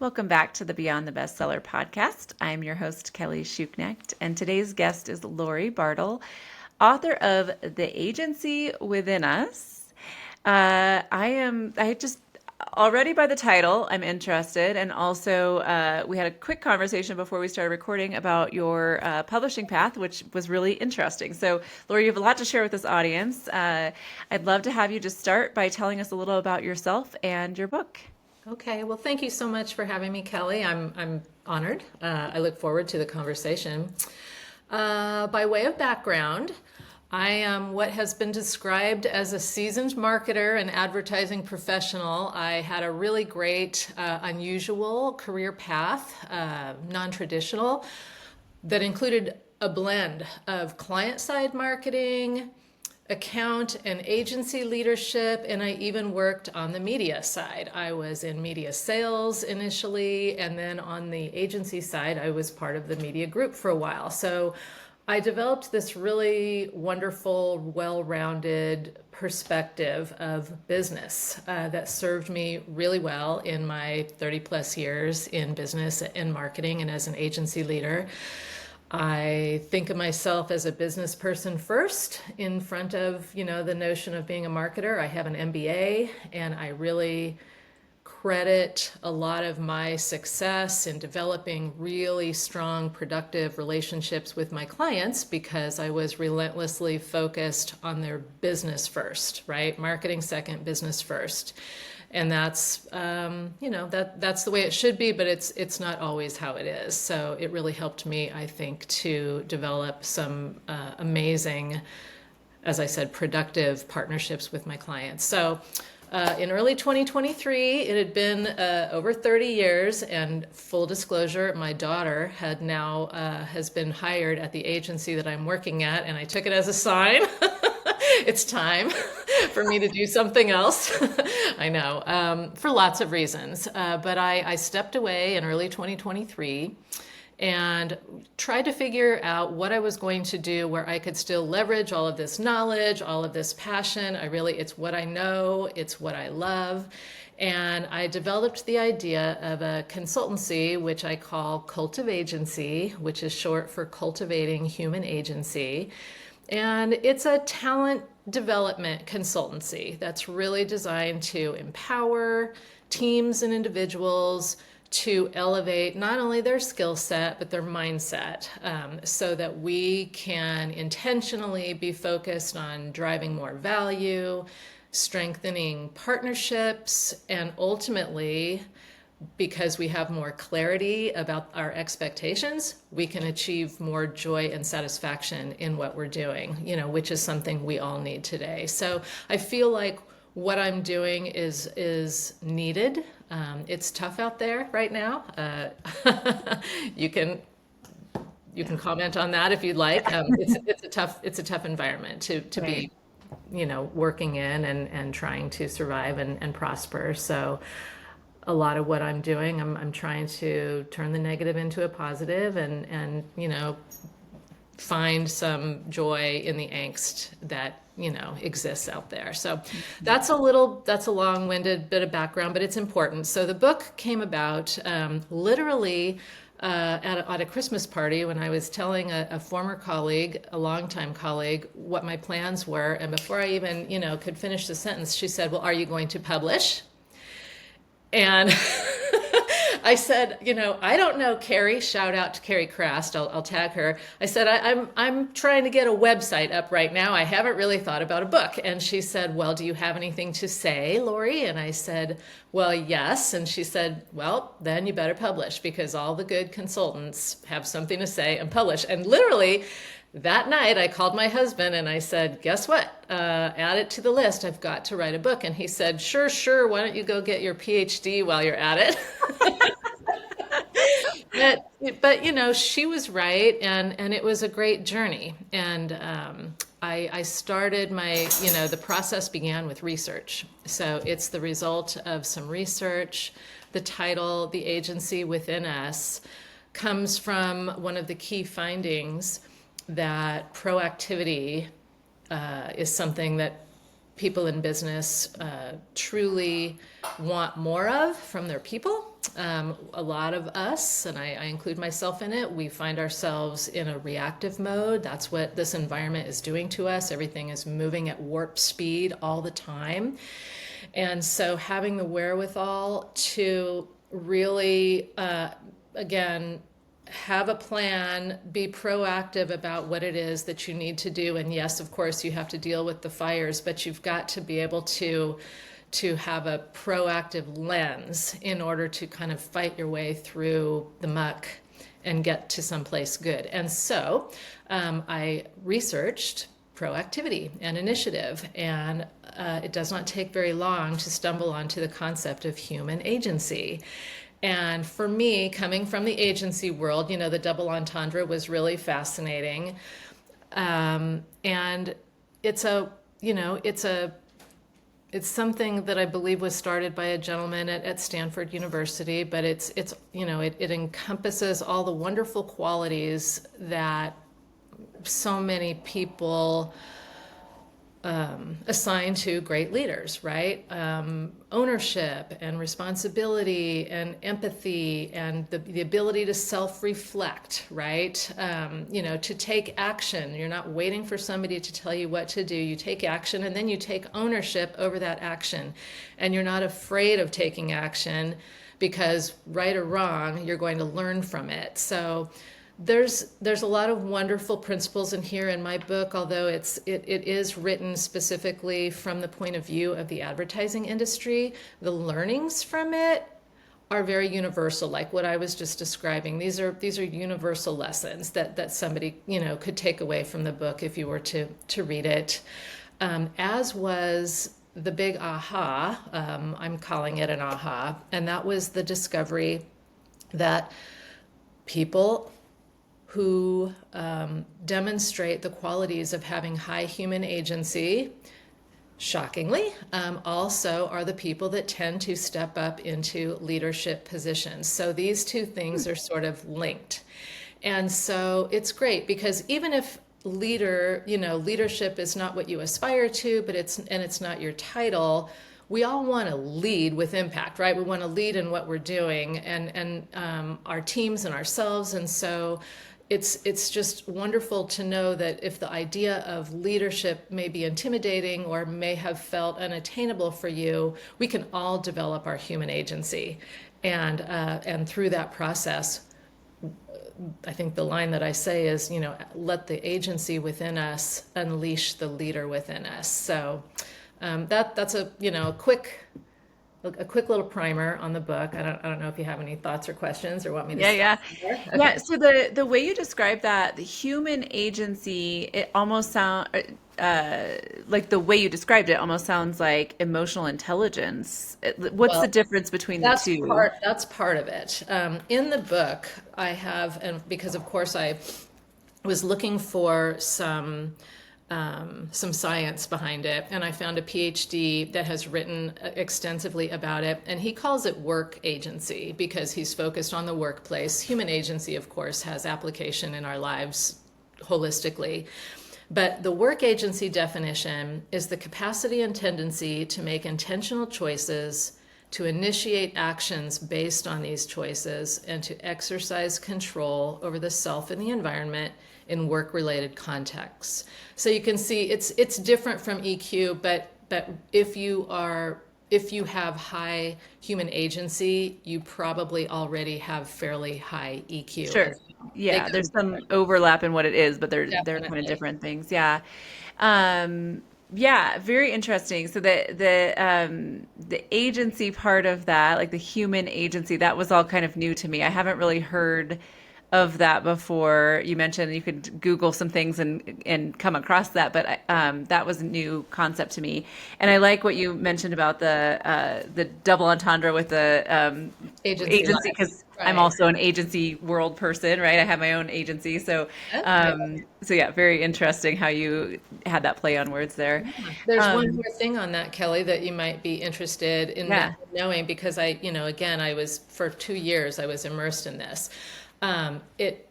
Welcome back to the Beyond the Bestseller podcast. I'm your host, Kelly Schuknecht, and today's guest is Lori Bartle, author of The Agency Within Us. I just already by the title, I'm interested. And also, we had a quick conversation before we started recording about your publishing path, which was really interesting. So, Lori, you have a lot to share with this audience. I'd love to have you just start by telling us a little about yourself and your book. Okay, well, thank you so much for having me, Kelly. I'm honored. I look forward to the conversation. By way of background, I am what has been described as a seasoned marketer and advertising professional. I had a really great, unusual career path, non-traditional, that included a blend of client-side marketing, account and agency leadership, and I even worked on the media side. I was in media sales initially, and then on the agency side, I was part of the media group for a while. So I developed this really wonderful, well-rounded perspective of business that served me really well in my 30 plus years in business and marketing and as an agency leader. I think of myself as a business person first in front of, the notion of being a marketer. I have an MBA, and I really credit a lot of my success in developing really strong, productive relationships with my clients because I was relentlessly focused on their business first, right? Marketing second, business first. And that's, that's the way it should be, but it's not always how it is. So it really helped me, I think, to develop some amazing, as I said, productive partnerships with my clients. So in early 2023, it had been over 30 years, and full disclosure, my daughter has been hired at the agency that I'm working at, and I took it as a sign. It's time for me to do something else. I know, for lots of reasons. But I stepped away in early 2023 and tried to figure out what I was going to do where I could still leverage all of this knowledge, all of this passion. It's what I know, it's what I love. And I developed the idea of a consultancy, which I call Cultivagency, which is short for Cultivating Human Agency. And it's a talent development consultancy that's really designed to empower teams and individuals to elevate not only their skill set, but their mindset, so that we can intentionally be focused on driving more value, strengthening partnerships, and ultimately, because we have more clarity about our expectations, we can achieve more joy and satisfaction in what we're doing, which is something we all need today. So I feel like what I'm doing is needed. It's tough out there right now. You can comment on that if you'd like. It's a tough environment to Right. be, working in and trying to survive and prosper. So a lot of what I'm doing, I'm trying to turn the negative into a positive and find some joy in the angst that exists out there. So that's a long-winded bit of background, but it's important. So the book came about literally at a Christmas party when I was telling a former colleague, a longtime colleague, what my plans were, and before I even could finish the sentence, she said, "Well, are you going to publish?" And I said, I don't know, Carrie. Shout out to Carrie Crast. I'll tag her. I said, I'm trying to get a website up right now. I haven't really thought about a book. And she said, "Well, do you have anything to say, Lori?" And I said, "Well, yes." And she said, "Well, then you better publish because all the good consultants have something to say and publish." And literally, that night, I called my husband and I said, "Guess what? Add it to the list. I've got to write a book." And he said, Sure. Why don't you go get your PhD while you're at it?" But she was right, and it was a great journey. And I started the process began with research. So it's the result of some research. The title, The Agency Within Us, comes from one of the key findings that proactivity is something that people in business truly want more of from their people. A lot of us, and I include myself in it, we find ourselves in a reactive mode. That's what this environment is doing to us. Everything is moving at warp speed all the time. And so having the wherewithal to really, again, have a plan, be proactive about what it is that you need to do. And yes, of course, you have to deal with the fires, but you've got to be able to have a proactive lens in order to kind of fight your way through the muck and get to someplace good. And so I researched proactivity and initiative, and it does not take very long to stumble onto the concept of human agency. And for me, coming from the agency world, the double entendre was really fascinating. And it's a, it's something that I believe was started by a gentleman at Stanford University, but it encompasses all the wonderful qualities that so many people assign to great leaders, right? Ownership and responsibility and empathy and the ability to self-reflect, right? To take action. You're not waiting for somebody to tell you what to do. You take action and then you take ownership over that action. And you're not afraid of taking action because right or wrong, you're going to learn from it. So there's a lot of wonderful principles in here in my book, although it is written specifically from the point of view of the advertising industry. The learnings from it are very universal, like what I was just describing. These are universal lessons that somebody could take away from the book if you were to read it. As was the big aha, I'm calling it an aha, and that was the discovery that people who demonstrate the qualities of having high human agency, shockingly, also are the people that tend to step up into leadership positions. So these two things are sort of linked. And so it's great because even if leadership is not what you aspire to, but it's not your title, we all want to lead with impact, right? We want to lead in what we're doing and our teams and ourselves. And so it's just wonderful to know that if the idea of leadership may be intimidating or may have felt unattainable for you, we can all develop our human agency. And through that process, I think the line that I say is, let the agency within us unleash the leader within us. So that's a quick little primer on the book. I don't know if you have any thoughts or questions or want me to Yeah, stop yeah. there. Yeah, Okay. so the way you describe that, the human agency, it almost like the way you described it almost sounds like emotional intelligence. What's the Well, difference between the two? that's part of it. In the book, I have, and because of course I was looking for some science behind it, and I found a PhD that has written extensively about it, and he calls it work agency because he's focused on the workplace. Human agency, of course, has application in our lives holistically. But the work agency definition is the capacity and tendency to make intentional choices, to initiate actions based on these choices, and to exercise control over the self and the environment in work-related contexts. So you can see it's different from EQ, but if you have high human agency, you probably already have fairly high EQ. Sure. And so they Yeah, come there's some together. overlap in what it is, but they're kind of Definitely. different things. Yeah. Yeah, very interesting. So the agency part of that, like the human agency, that was all kind of new to me. I haven't really heard of that before. You mentioned you could Google some things and come across that, but that was a new concept to me. And I like what you mentioned about the double entendre with the Agency agency life. because I'm Right. also an agency world person, right? I have my own agency, Okay. so yeah, very interesting how you had that play on words there. There's one Um, more thing on that, Kelly, that you might be interested in yeah, knowing because again, I was for 2 years I was immersed in this. It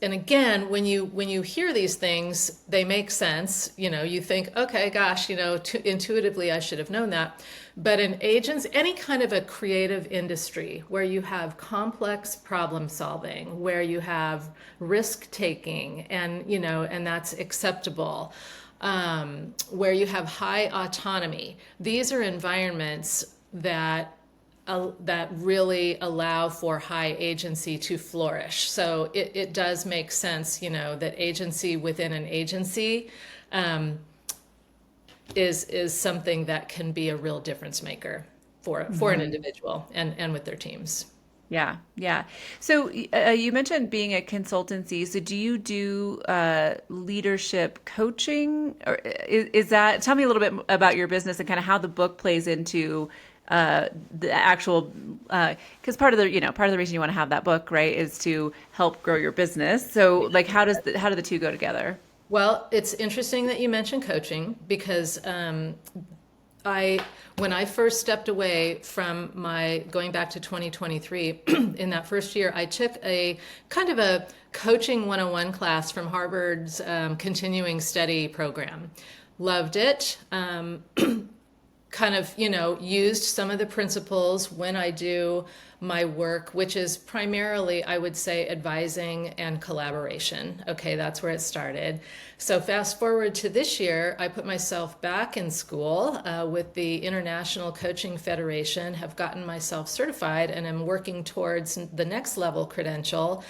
and again, when you hear these things, they make sense. You think, okay, gosh, intuitively I should have known that. But in agents, any kind of a creative industry where you have complex problem solving, where you have risk taking, and that's acceptable, where you have high autonomy, these are environments that really allow for high agency to flourish. So it does make sense, that agency within an agency is something that can be a real difference maker for an individual and with their teams. Yeah, yeah. So you mentioned being a consultancy. So do you do leadership coaching, or is that? Tell me a little bit about your business and kind of how the book plays into the actual. Because part of the reason you want to have that book, right, is to help grow your business. So like, how do the two go together? Well, it's interesting that you mentioned coaching because when I first stepped away from my going back to 2023, in that first year, I took a kind of a coaching 101 class from Harvard's continuing study program. Loved it. Kind of, used some of the principles when I do my work, which is primarily, I would say, advising and collaboration. Okay, that's where it started. So fast forward to this year, I put myself back in school with the International Coaching Federation, have gotten myself certified, and am working towards the next level credential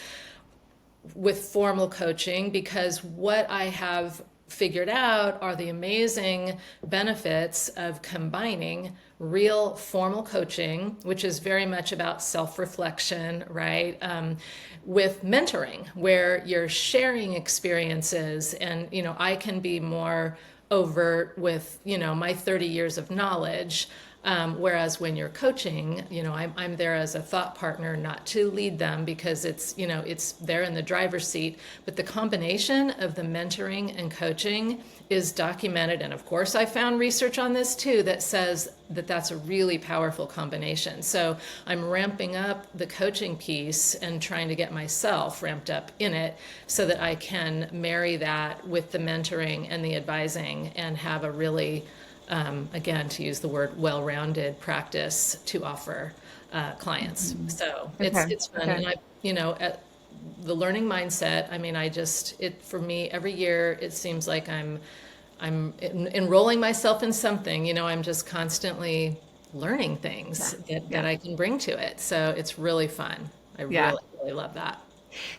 with formal coaching, because what I have figured out are the amazing benefits of combining real formal coaching, which is very much about self-reflection, right? With mentoring, where you're sharing experiences, and I can be more overt with my 30 years of knowledge. Whereas when you're coaching, I'm there as a thought partner, not to lead them, because it's they're in the driver's seat. But the combination of the mentoring and coaching is documented. And of course, I found research on this too that says that that's a really powerful combination. So I'm ramping up the coaching piece and trying to get myself ramped up in it so that I can marry that with the mentoring and the advising and have a really again, to use the word well-rounded practice to offer clients. So Okay. it's fun. Okay. And at the learning mindset, I mean, for me, every year, it seems like enrolling myself in something, I'm just constantly learning things that Yeah. I can bring to it. So it's really fun. I Yeah. really, really love that.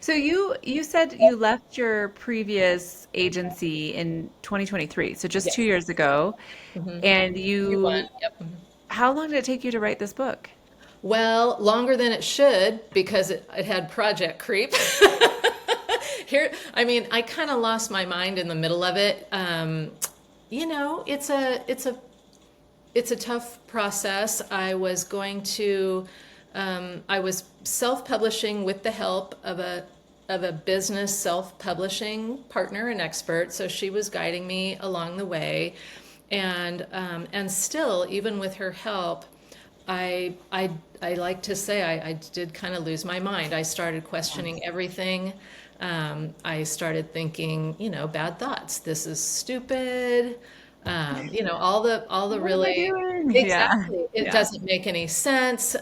So you said you left your previous agency in 2023, so just two Yes. years ago. And You won. you, Yep. how long did it take you to write this book? Well, longer than it should, because it had project creep. I mean, I kind of lost my mind in the middle of it. It's a tough process. I was self-publishing with the help of a business self-publishing partner and expert. So she was guiding me along the way, and still, even with her help, I like to say I did kind of lose my mind. I started questioning everything. I started thinking, bad thoughts. This is stupid. All the What am I really doing? Yeah. exactly. It Yeah. doesn't make any sense.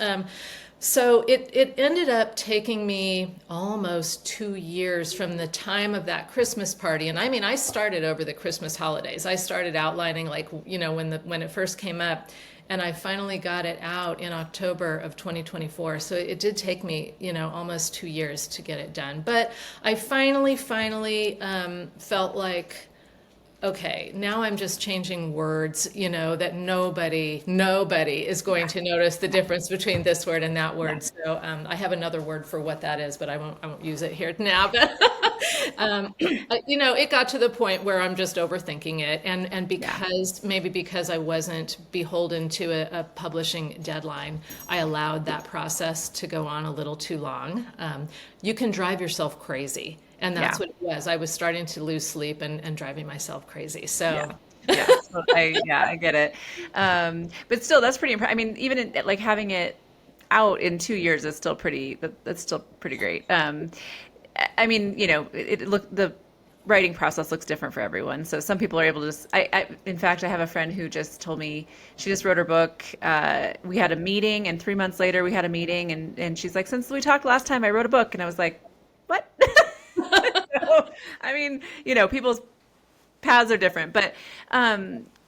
So it ended up taking me almost 2 years from the time of that Christmas party. And I mean, I started over the Christmas holidays. I started outlining, like, when it first came up, and I finally got it out in October of 2024. So it did take me, almost 2 years to get it done. But I finally felt like, okay, now I'm just changing words, that nobody is going to notice the difference between this word and that Yeah. word. So I have another word for what that is, but I won't use it here now. But it got to the point where I'm just overthinking it, and Yeah. because I wasn't beholden to a publishing deadline, I allowed that process to go on a little too long. You can drive yourself crazy. And Yeah. that's what it was. I was starting to lose sleep and driving myself crazy. Yeah. So, Yeah. So I get it. But still, that's pretty impressive. I mean, even like having it out in 2 years is still that's still pretty great. I mean, the writing process looks different for everyone. So some people are able to just, in fact, I have a friend who just told me she just wrote her book. We had a meeting, and 3 months later we had a meeting, and she's like, since we talked last time, I wrote a book. And I was like, what? So, I mean, people's paths are different. But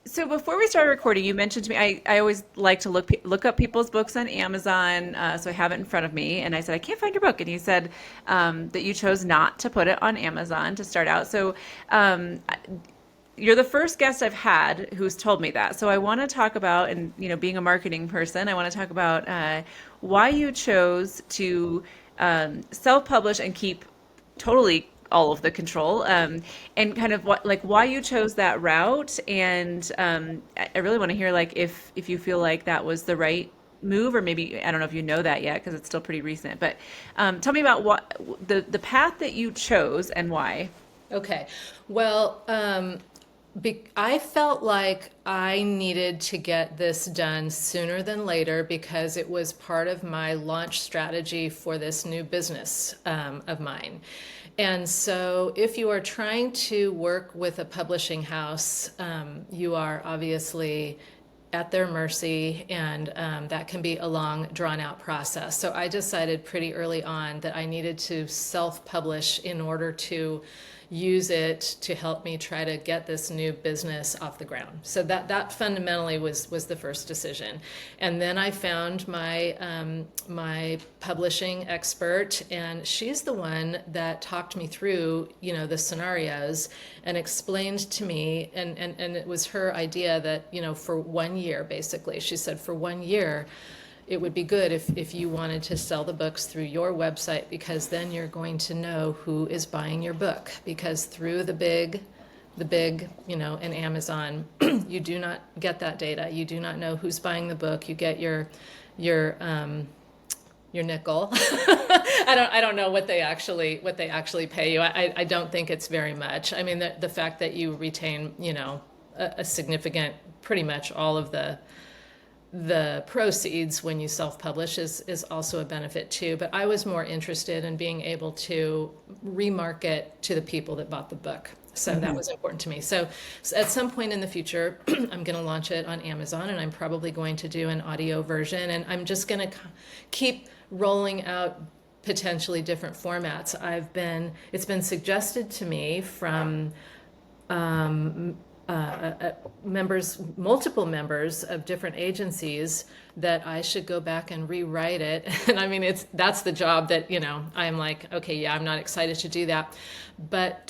so before we started recording, you mentioned to me, I always like to look up people's books on Amazon, so I have it in front of me. And I said, I can't find your book. And you said that you chose not to put it on Amazon to start out. So you're the first guest I've had who's told me that. So I want to talk about, and being a marketing person, I want to talk about why you chose to self-publish and keep totally all of the control, and kind of why you chose that route. And I really want to hear if you feel like that was the right move, or maybe I don't know if you know that yet because it's still pretty recent. But tell me about what the path that you chose and why. Okay. Well, I felt like I needed to get this done sooner than later because it was part of my launch strategy for this new business of mine. And so, if you are trying to work with a publishing house, you are obviously at their mercy, and that can be a long, drawn out process. So, I decided pretty early on that I needed to self publish in order to use it to help me try to get this new business off the ground. So that fundamentally was the first decision. And then I found my publishing expert, and she's the one that talked me through the scenarios and explained to me, and it was her idea that for 1 year, basically she said for 1 year it would be good if you wanted to sell the books through your website, because then you're going to know who is buying your book. Because through the big, in Amazon, you do not get that data. You do not know who's buying the book. You get your nickel. I don't know what they actually pay you. I don't think it's very much. I mean, the fact that you retain, a significant, pretty much all of the proceeds when you self-publish is also a benefit too. But I was more interested in being able to remarket to the people that bought the book. So that was important to me. So at some point in the future, I'm going to launch it on Amazon, and I'm probably going to do an audio version, and I'm just going to keep rolling out potentially different formats. It's been suggested to me from multiple members of different agencies, that I should go back and rewrite it. And I mean, that's the job that, I'm like, okay, yeah, I'm not excited to do that. But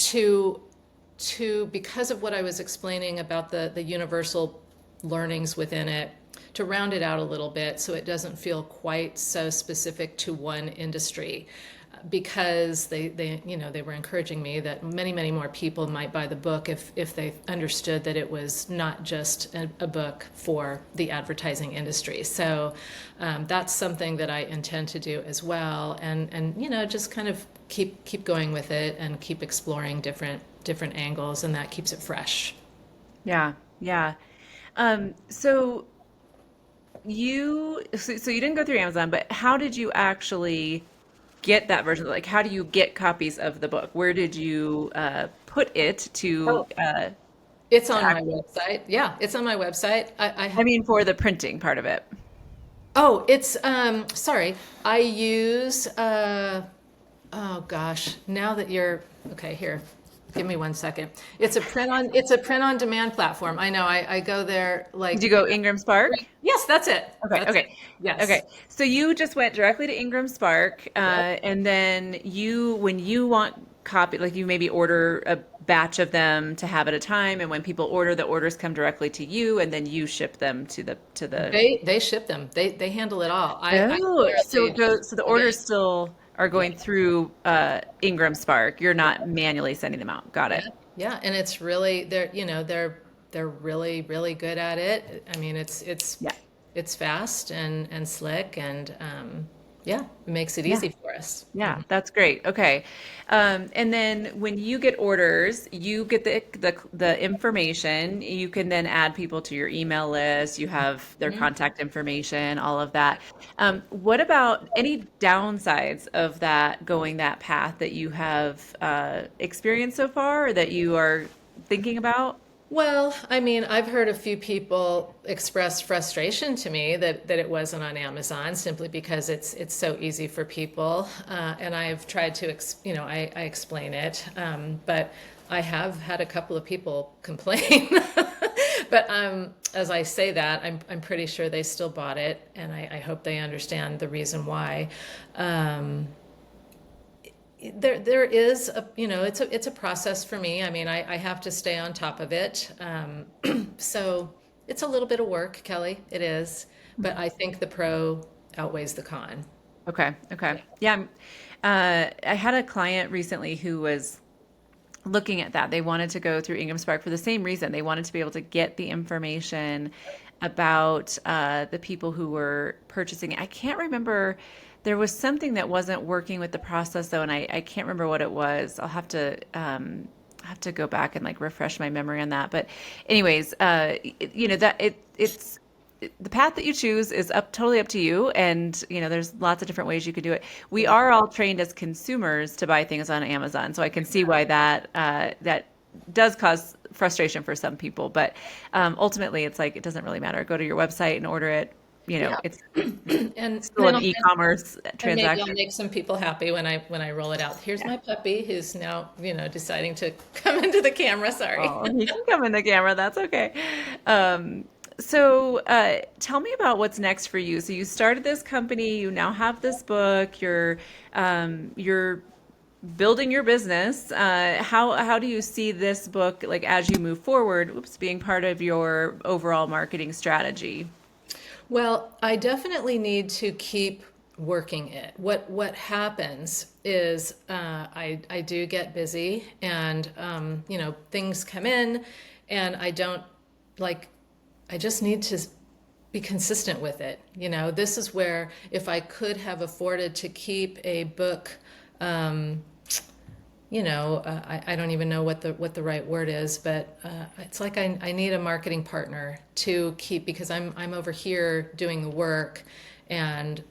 because of what I was explaining about the universal learnings within it, to round it out a little bit so it doesn't feel quite so specific to one industry. Because they were encouraging me that many more people might buy the book if they understood that it was not just a book for the advertising industry. So that's something that I intend to do as well, and just kind of keep going with it and keep exploring different angles, and that keeps it fresh. Yeah, yeah. So you didn't go through Amazon, but how did you actually get that version? Like, how do you get copies of the book? Where did you put it Oh, to it's on my actually? website. Yeah, it's on my website. I mean, for the printing part of it. Oh, it's sorry. I use oh gosh. Now that you're okay, here. Give me 1 second. It's a print on demand platform. I know. I go there Did like you go Ingram Spark? yes, that's it. Okay, That's it. okay, Yes. okay. So you just went directly to Ingram Spark, Yep. and then when you want copy, like you maybe order a batch of them to have at a time, and when people order, the orders come directly to you, and then you ship them to the. They ship them. They handle it all. I Oh, so literally just the plug orders in. still are Yeah. going through Ingram Spark. You're Yeah. not manually sending them out. Got Yeah. it. Yeah. And it's really they're really good at it. I mean, it's Yeah. fast and slick, and yeah, it makes it Yeah. easy for us. Yeah, that's great. Okay. And then when you get orders, you get the information. You can then add people to your email list. You have their Mhm. contact information, all of that. What about any downsides of that going that path that you have experienced so far or that you are thinking about? Well, I mean, I've heard a few people express frustration to me that it wasn't on Amazon simply because it's so easy for people, and I've tried to I explain it, but I have had a couple of people complain. But as I say that, I'm pretty sure they still bought it, and I hope they understand the reason why. Um, there is a it's a process for me. I mean, I have to stay on top of it. So it's a little bit of work, Kelly. It is, but I think the pro outweighs the con. Okay. Okay. Yeah. I had a client recently who was looking at that. They wanted to go through Ingham Spark for the same reason. They wanted to be able to get the information about the people who were purchasing it. I can't remember. There was something that wasn't working with the process though, and I can't remember what it was. Have to go back and like refresh my memory on that. But anyways, it's the path that you choose is up totally up to you, and there's lots of different ways you could do it. We are all trained as consumers to buy things on Amazon, so I can see why that does cause frustration for some people, but ultimately it's like it doesn't really matter. Go to your website and order it. Yeah, It's and still an e-commerce maybe I'll transaction. make some people happy when I roll it out. Here's my puppy who's now deciding to come into the camera. Sorry. Oh, he can come in the camera. That's okay. Tell me about what's next for you. So you started this company, you now have this book, you're building your business. How do you see this book like as you move forward, being part of your overall marketing strategy? Well, I definitely need to keep working it. What happens is I do get busy, and things come in, and I don't like. I just need to be consistent with it. This is where if I could have afforded to keep a book. I don't even know what the right word is, but it's like I need a marketing partner to keep, because I'm over here doing the work and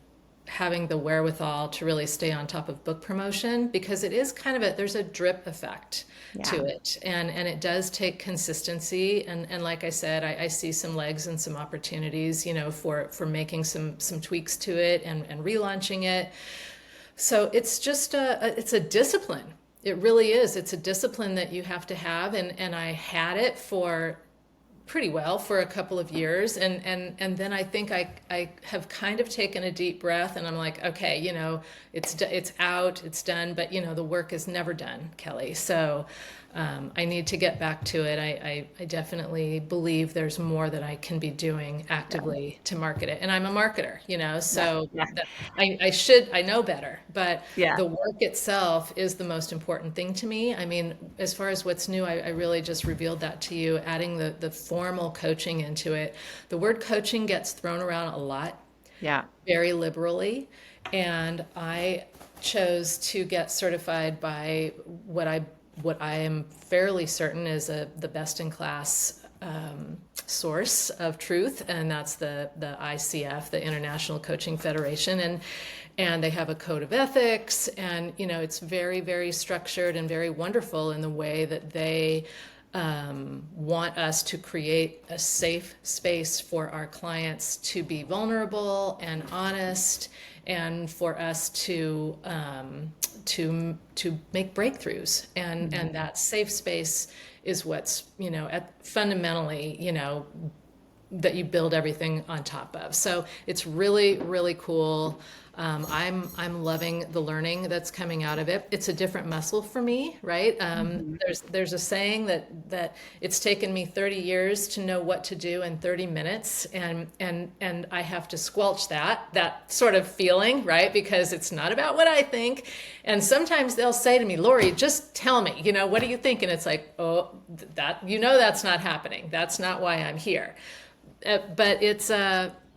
having the wherewithal to really stay on top of book promotion, because it is kind of there's a drip effect Yeah. to it, and it does take consistency, and like I said, I see some legs and some opportunities for making some tweaks to it and relaunching it. So it's just it's a discipline. It really is. It's a discipline that you have to have, and I had it for pretty well for a couple of years, and then I think I have kind of taken a deep breath, and I'm like, okay, it's out, it's done, but the work is never done, Kelly. So I need to get back to it. I definitely believe there's more that I can be doing actively to market it. And I'm a marketer, Yeah. so Yeah. I know better, but Yeah. the work itself is the most important thing to me. I mean, as far as what's new, I really just revealed that to you, adding the formal coaching into it. The word coaching gets thrown around a lot, Yeah. very liberally, and I chose to get certified by what I am fairly certain is the best in class source of truth, and that's the ICF, the International Coaching Federation, and they have a code of ethics, and it's very, very structured and very wonderful in the way that they want us to create a safe space for our clients to be vulnerable and honest, and for us to make breakthroughs, and that safe space is what's fundamentally that you build everything on top of. So it's really, really cool. I'm loving the learning that's coming out of it. It's a different muscle for me, right? Mhm. There's a saying that it's taken me 30 years to know what to do in 30 minutes, and I have to squelch that sort of feeling, right? Because it's not about what I think. And sometimes they'll say to me, Lori, just tell me, what do you think? And it's like, oh, that's not happening. That's not why I'm here. But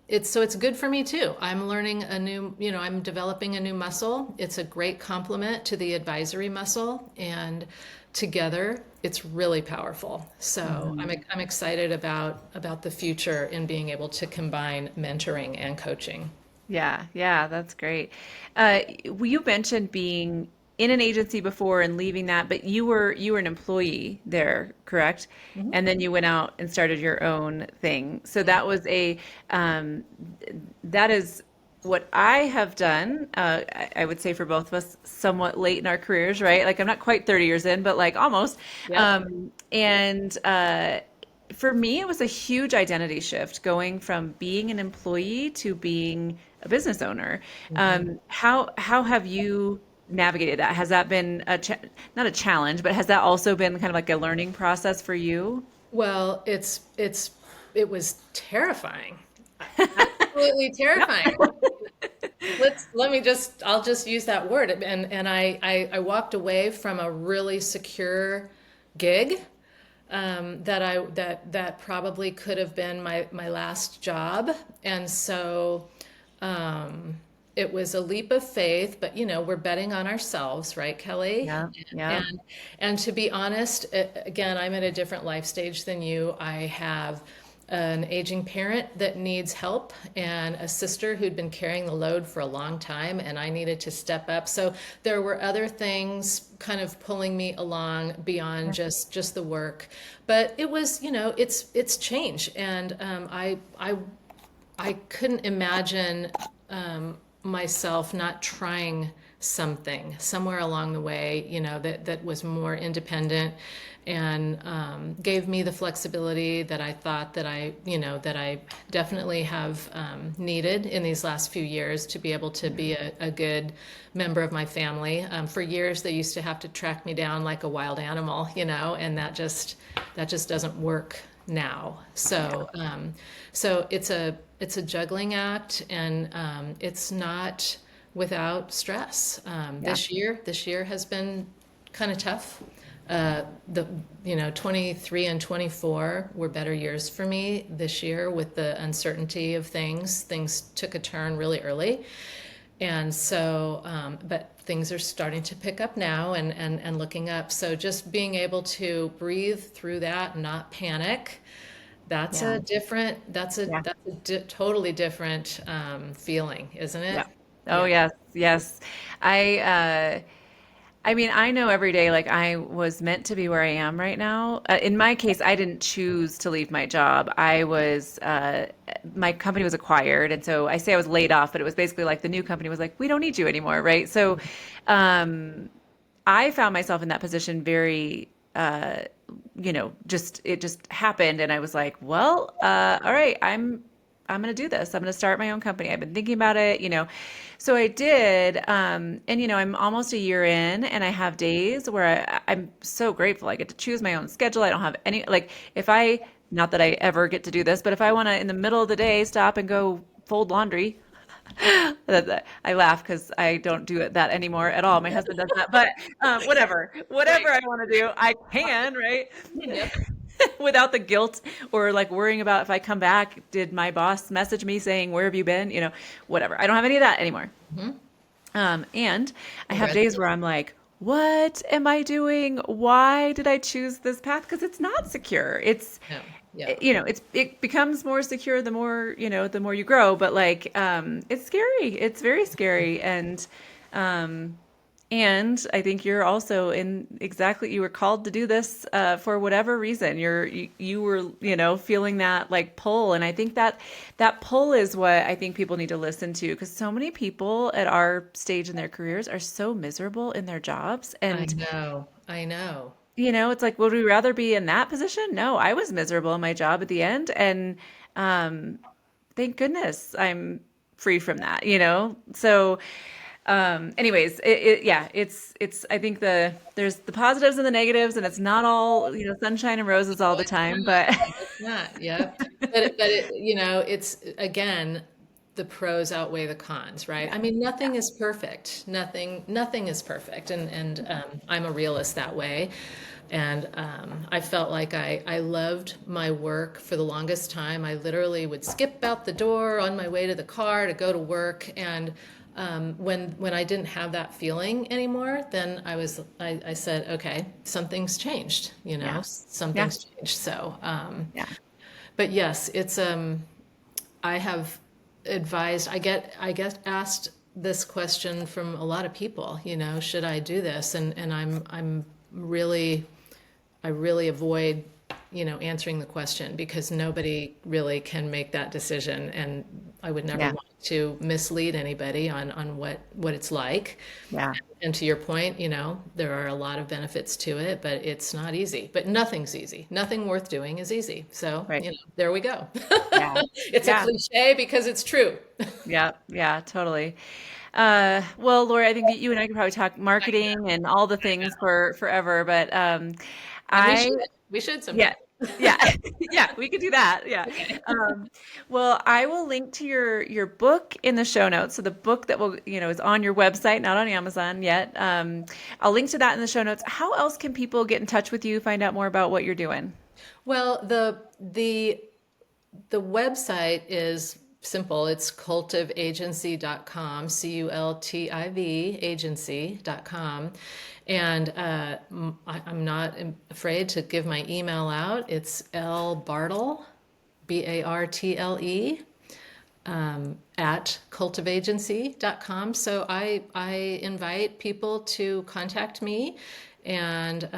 it's good for me too. I'm learning a new, I'm developing a new muscle. It's a great complement to the advisory muscle, and together it's really powerful. So Mhm. I'm excited about the future in being able to combine mentoring and coaching. Yeah, yeah, that's great. You mentioned being in an agency before and leaving that, but you were an employee there, correct? Mhm. And then you went out and started your own thing. So that was um, that is what I have done. I would say for both of us, somewhat late in our careers, right? Like I'm not quite 30 years in, but like almost. Yep. And For me, it was a huge identity shift going from being an employee to being a business owner. Mhm. How have you navigated that? Has that been not a challenge, but has that also been kind of like a learning process for you? Well, it was terrifying. Absolutely Yep. terrifying. I'll just use that word. And I walked away from a really secure gig, that probably could have been my last job. And so, um, it was a leap of faith, but we're betting on ourselves, right, Kelly? Yeah, yeah. And and to be honest, again, I'm at a different life stage than you. I have an aging parent that needs help, and a sister who'd been carrying the load for a long time, and I needed to step up. So there were other things kind of pulling me along beyond just the work. But it was, it's change, and I couldn't imagine, myself not trying something somewhere along the way, that was more independent, and gave me the flexibility that I thought that I definitely have, needed in these last few years to be able to be a good member of my family. For years, they used to have to track me down like a wild animal, and that just doesn't work now. So it's a juggling act, and it's not without stress. Yeah. This year has been kind of tough. The 23 and 24 were better years for me this year with the uncertainty of things. Things took a turn really early, and so, but things are starting to pick up now, and looking up. So just being able to breathe through that, not panic, Yeah. Yeah. that's a totally different, feeling, isn't it? Yeah. Oh, Yeah. yes. Yes. I I mean, I know every day like I was meant to be where I am right now. In my case, I didn't choose to leave my job. My company was acquired, and so I say I was laid off, but it was basically like the new company was like, we don't need you anymore, right? So, um I found myself in that position very just it just happened and I was like, well, all right, I'm going to do this. I'm going to start my own company. I've been thinking about it. So I did. And, I'm almost a year in and I have days where I'm so grateful. I get to choose my own schedule. I don't have any, like, not that I ever get to do this, but if I want to, in the middle of the day, stop and go fold laundry, I laugh because I don't do that anymore at all. My husband does that, but whatever Right. I want to do, I can, right? Yep. Without the guilt or like worrying about if I come back, did my boss message me saying, where have you been? Whatever. I don't have any of that anymore. Mhm. And I have days where Congratulations. I'm like, what am I doing? Why did I choose this path? Because it's not secure. No. Yep. It becomes more secure the more you grow, but like it's scary. It's very scary. Um and I think you're also in exactly you were called to do this for whatever reason. You were, feeling that like pull. And I think that pull is what I think people need to listen to because so many people at our stage in their careers are so miserable in their jobs. I And, know. I know. it's like, would we rather be in that position? No, I was miserable in my job at the end. And um, thank goodness I'm free from that. So anyways, yeah, I think there's the positives and the negatives, and it's not all, sunshine and roses all No, the it's time, not. but It's not. Yep. It's again, the pros outweigh the cons, right? yeah, I mean, yeah, nothing is perfect. Nothing is perfect, and I'm a realist that way. And I felt like I loved my work for the longest time. I literally would skip out the door on my way to the car to go to work. And when I didn't have that feeling anymore, then I said, okay, something's changed, Yeah. Yeah. something's changed. So, Yeah. but yes, it's I have advised. I get asked this question from a lot of people. Should I do this? And I'm really I really avoid answering the question because nobody really can make that decision, and I would never Yeah. want to mislead anybody on what it's like. Yeah. And to your point, there are a lot of benefits to it, but it's not easy. But nothing's easy. Nothing worth doing is easy. So, Right. there we go. Yeah. It's a Yeah. cliche because it's true. Yeah. Yeah. Totally. Well, Lori, I think that you and I could probably talk marketing and all the things for forever, but And we I should. We should sometime. yeah. Yeah. Yeah, we could do that. Yeah. Okay. Well, I will link to your book in the show notes. So the book that is on your website, not on Amazon yet. I'll link to that in the show notes. How else can people get in touch with you, find out more about what you're doing? Well, the website is simple. It's cultivagency.com, CULTIV agency.com. And I'm not afraid to give my email out. It's lbartle, BARTLE, at cultivagency.com. So I invite people to contact me and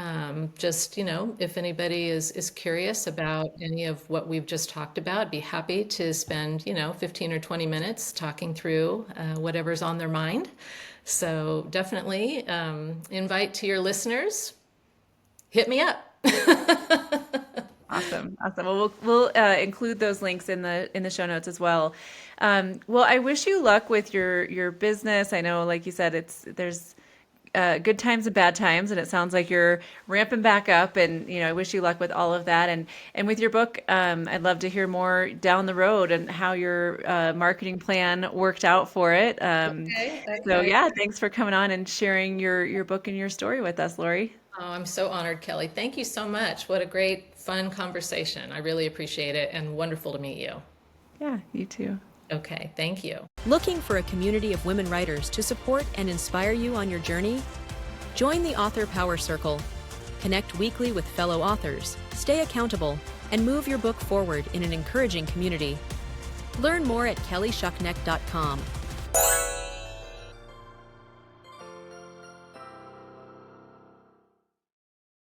just, if anybody is curious about any of what we've just talked about, be happy to spend, 15 or 20 minutes talking through whatever's on their mind. So definitely invite to your listeners, hit me up. Awesome. Awesome. Well, we'll include those links in the show notes as well. Well, I wish you luck with your business. I know, like you said, there's good times and bad times, and it sounds like you're ramping back up. And I wish you luck with all of that. And with your book, I'd love to hear more down the road and how your marketing plan worked out for it. Okay, So okay. yeah, thanks for coming on and sharing your book and your story with us, Lori. Oh, I'm so honored, Kelly. Thank you so much. What a great, fun conversation. I really appreciate it and wonderful to meet you. Yeah, you too. Okay, thank you. Looking for a community of women writers to support and inspire you on your journey? Join the Author Power Circle. Connect weekly with fellow authors, stay accountable, and move your book forward in an encouraging community. Learn more at kellyschuknecht.com.